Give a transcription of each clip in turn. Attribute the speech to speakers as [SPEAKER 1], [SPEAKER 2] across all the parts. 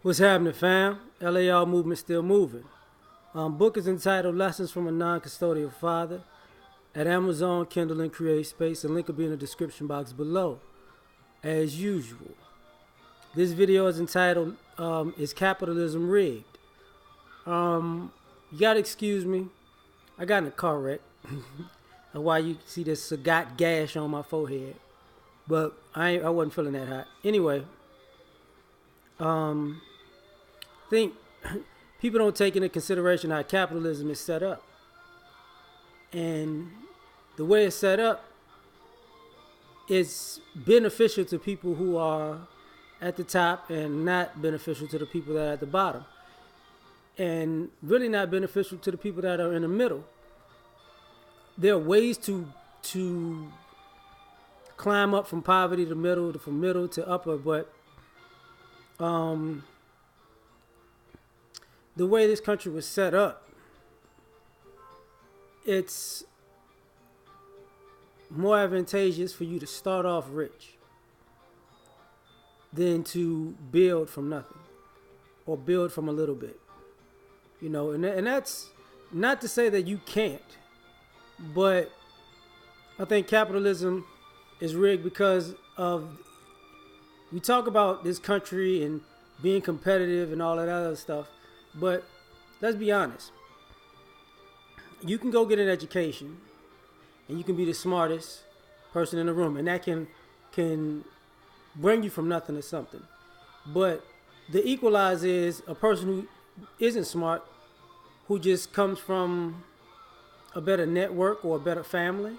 [SPEAKER 1] What's happening, fam? L.A.R. movement still moving. Book is entitled Lessons from a Non-Custodial Father at Amazon, Kindle, and Create Space. The link will be in the description box below. As usual, this video is entitled Is Capitalism Rigged? You gotta excuse me. I got in a car wreck. That's why you see this Sagat gash on my forehead. But I wasn't feeling that hot. Anyway, I think people don't take into consideration how capitalism is set up. And the way it's set up is beneficial to people who are at the top and not beneficial to the people that are at the bottom. And really not beneficial to the people that are in the middle. There are ways to climb up from poverty to middle, from middle to upper, but the way this country was set up, it's more advantageous for you to start off rich than to build from nothing or build from a little bit. You know, and that's not to say that you can't, but I think capitalism is rigged because of, we talk about this country and being competitive and all that other stuff, but let's be honest. You can go get an education and you can be the smartest person in the room, and that can bring you from nothing to something. But the equalizer is a person who isn't smart, who just comes from a better network or a better family,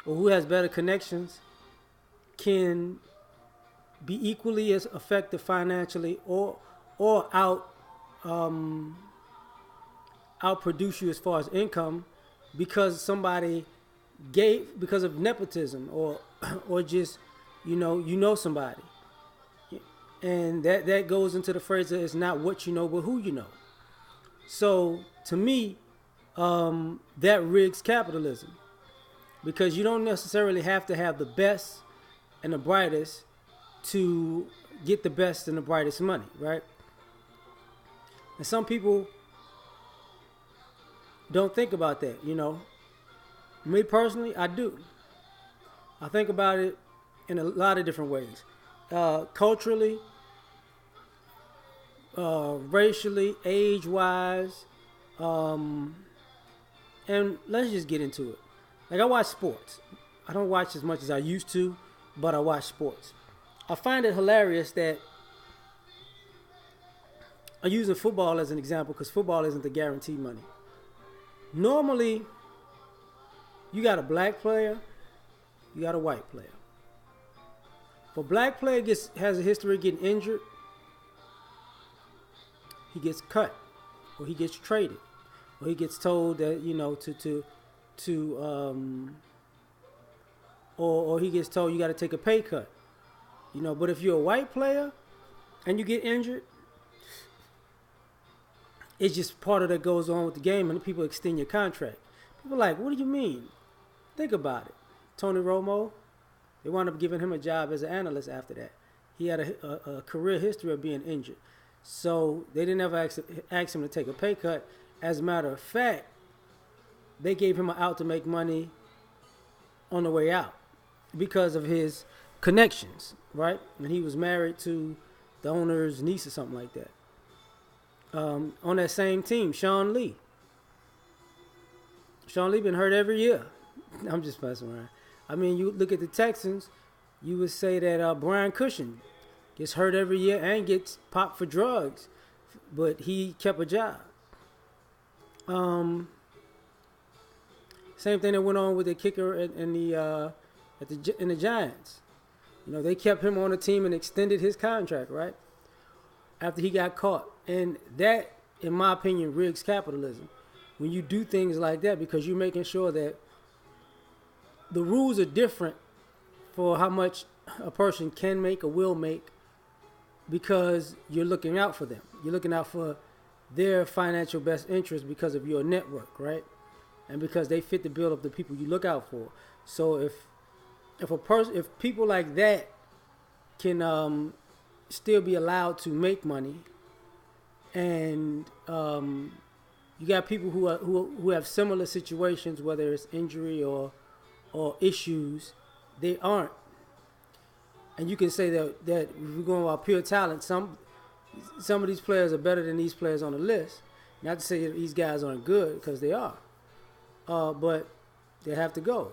[SPEAKER 1] or who has better connections, can be equally as effective financially or outproduce you as far as income because somebody because of nepotism or just you know somebody. And that goes into the phrase that it's not what you know but who you know. So to me, that rigs capitalism, because you don't necessarily have to have the best and the brightest to get the best and the brightest money, right? And some people don't think about that, you know. Me personally, I do. I think about it in a lot of different ways. Culturally, racially, age-wise, and let's just get into it. Like, I watch sports. I don't watch as much as I used to, but I watch sports. I find it hilarious that I'm using football as an example because football isn't the guaranteed money. Normally, you got a black player, you got a white player. If a black player has a history of getting injured, he gets cut, or he gets traded, or he gets told that or he gets told you got to take a pay cut, you know. But if you're a white player and you get injured, it's just part of that goes on with the game, and people extend your contract. People are like, what do you mean? Think about it. Tony Romo, they wound up giving him a job as an analyst after that. He had a career history of being injured. So they didn't ever ask him to take a pay cut. As a matter of fact, they gave him an out to make money on the way out because of his connections, right? And he was married to the owner's niece or something like that. On that same team, Sean Lee. Sean Lee been hurt every year. I'm just messing around. I mean, you look at the Texans, you would say that Brian Cushing gets hurt every year and gets popped for drugs, but he kept a job. Same thing that went on with the kicker in the Giants. You know, they kept him on the team and extended his contract, right? After he got caught. And that, in my opinion, rigs capitalism. When you do things like that, because you're making sure that the rules are different for how much a person can make or will make, because you're looking out for them. You're looking out for their financial best interest because of your network, right? And because they fit the bill of the people you look out for. So if people like that can still be allowed to make money, and you got people who have similar situations, whether it's injury or issues, they aren't. And you can say that if we're going about pure talent, some of these players are better than these players on the list. Not to say that these guys aren't good, because they are, but they have to go.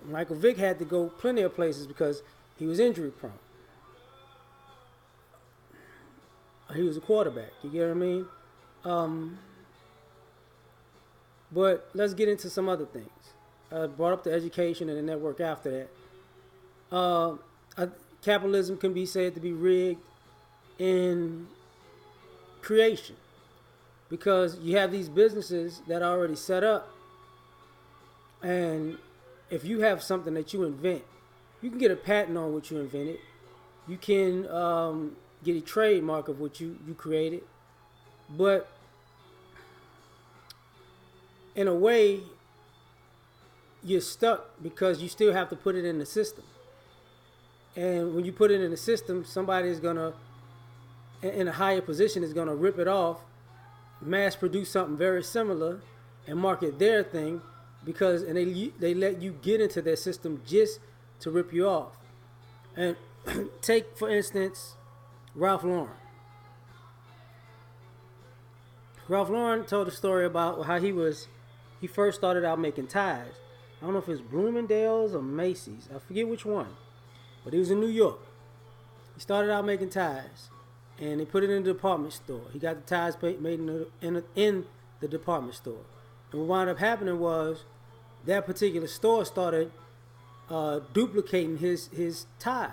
[SPEAKER 1] Michael Vick had to go plenty of places because he was injury prone. He was a quarterback. You get what I mean? But let's get into some other things. I brought up the education and the network after that. Capitalism can be said to be rigged in creation, because you have these businesses that are already set up, and if you have something that you invent, you can get a patent on what you invented. You can get a trademark of what you created. But in a way, you're stuck because you still have to put it in the system. And when you put it in the system, somebody is going to, in a higher position, is going to rip it off, mass produce something very similar, and market their thing, because they let you get into their system just to rip you off. And take, for instance, Ralph Lauren. Ralph Lauren told a story about how he first started out making ties. I don't know if it's Bloomingdale's or Macy's. I forget which one. But he was in New York. He started out making ties, and they put it in the department store. He got the ties made in the department store. And what wound up happening was that particular store started duplicating his ties,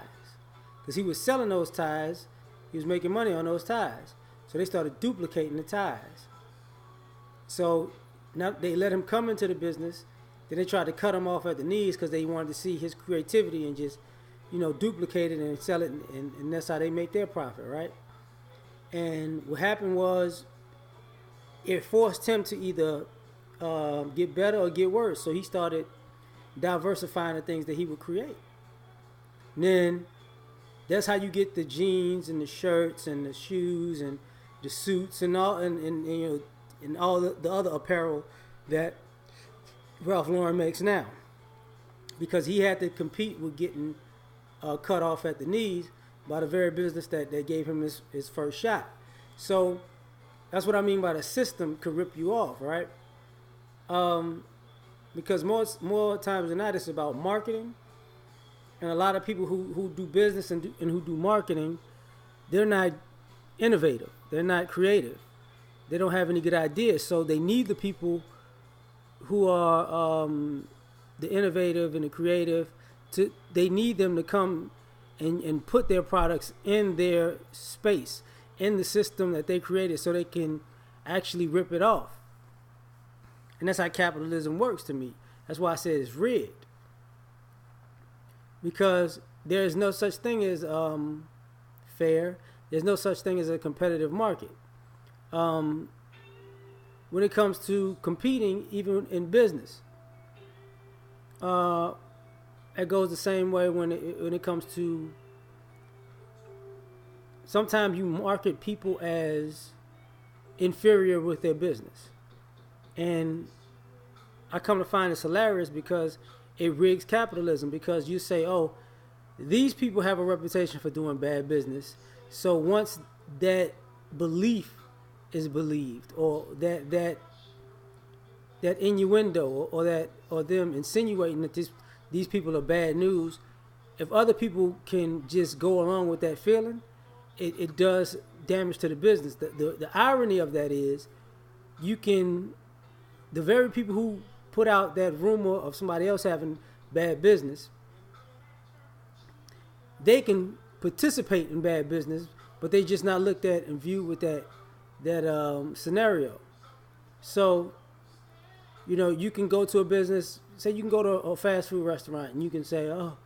[SPEAKER 1] because he was selling those ties. He was making money on those ties. So they started duplicating the ties. So now they let him come into the business. Then they tried to cut him off at the knees because they wanted to see his creativity and just, duplicate it and sell it. And that's how they make their profit, right? And what happened was it forced him to either get better or get worse. So he started diversifying the things that he would create. And then that's how you get the jeans and the shirts and the shoes and the suits and all and all the other apparel that Ralph Lauren makes now, because he had to compete with getting cut off at the knees by the very business that gave him his first shot. So that's what I mean by the system could rip you off, right? Because more times than not, it's about marketing. And a lot of people who do business and who do marketing, they're not innovative. They're not creative. They don't have any good ideas. So they need the people who are the innovative and the creative. They need them to come and put their products in their space, in the system that they created, so they can actually rip it off. And that's how capitalism works to me. That's why I said it's rigged. Because there is no such thing as fair. There's no such thing as a competitive market. When it comes to competing, even in business, it goes the same way when it comes to, sometimes you market people as inferior with their business. And I come to find it's hilarious because it rigs capitalism, because you say, oh, these people have a reputation for doing bad business. So once that belief is believed, or that innuendo, or them insinuating that these people are bad news, if other people can just go along with that feeling, it does damage to the business. The irony of that is, the very people who put out that rumor of somebody else having bad business, they can participate in bad business, but they just not looked at and viewed with that scenario. So, you can go to a business, say you can go to a fast food restaurant, and you can say, oh,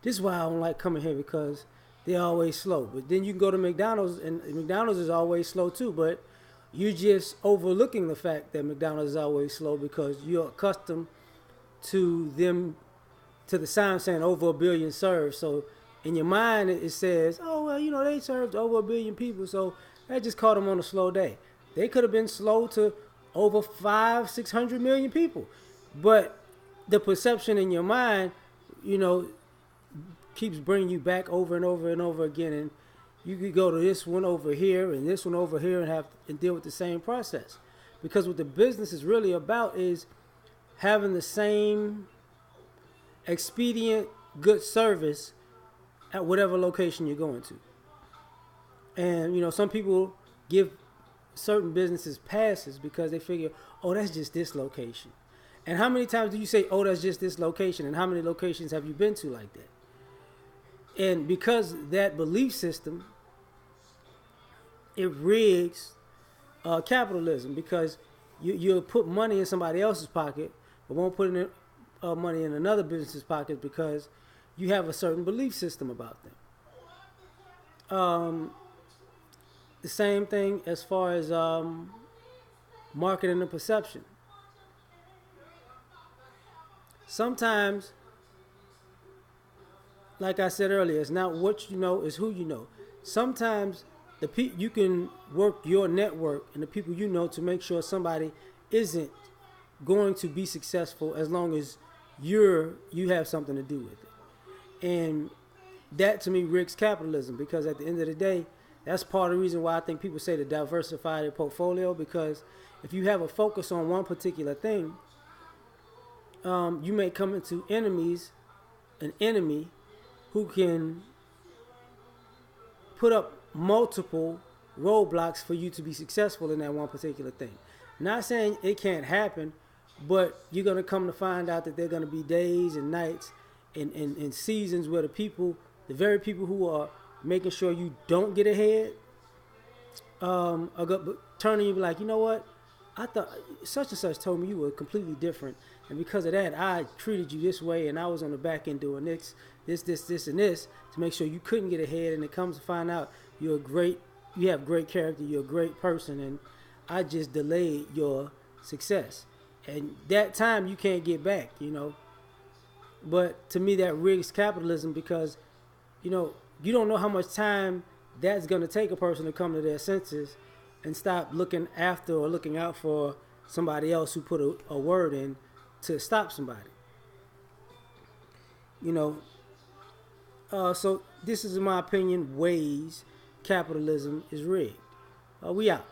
[SPEAKER 1] this is why I don't like coming here, because they're always slow. But then you can go to McDonald's, and McDonald's is always slow too, but you're just overlooking the fact that McDonald's is always slow because you're accustomed to the sign saying over 1 billion served. So In your mind, it says, oh, well, they served over 1 billion people, so that just caught them on a slow day. They could have been slow to over 600 million people. But the perception in your mind, you know, keeps bringing you back over and over and over again. And you could go to this one over here and this one over here and deal with the same process. Because what the business is really about is having the same expedient, good service at whatever location you're going to. And some people give certain businesses passes because they figure, oh, that's just this location. And how many times do you say, oh, that's just this location? And how many locations have you been to like that? And because that belief system, it rigs capitalism, because you'll put money in somebody else's pocket, but won't put money in another business's pocket because you have a certain belief system about them. The same thing as far as marketing and perception. Sometimes, like I said earlier, it's not what you know, it's who you know. Sometimes you can work your network and the people you know to make sure somebody isn't going to be successful as long as you have something to do with it. And that to me rigs capitalism, because at the end of the day, that's part of the reason why I think people say to diversify their portfolio, because if you have a focus on one particular thing, you may come into an enemy who can put up multiple roadblocks for you to be successful in that one particular thing. Not saying it can't happen, but you're going to come to find out that there are going to be days and nights and seasons where the very people who are making sure you don't get ahead, are turning you, be like, you know what? I thought such and such told me you were completely different, and because of that, I treated you this way, and I was on the back end doing this, and this to make sure you couldn't get ahead. And it comes to find out you have great character, you're a great person, and I just delayed your success. And that time you can't get back, But to me, that rigs capitalism, because, you don't know how much time that's going to take a person to come to their senses and stop looking after or looking out for somebody else who put a word in to stop somebody. So this is, in my opinion, ways capitalism is rigged. We out.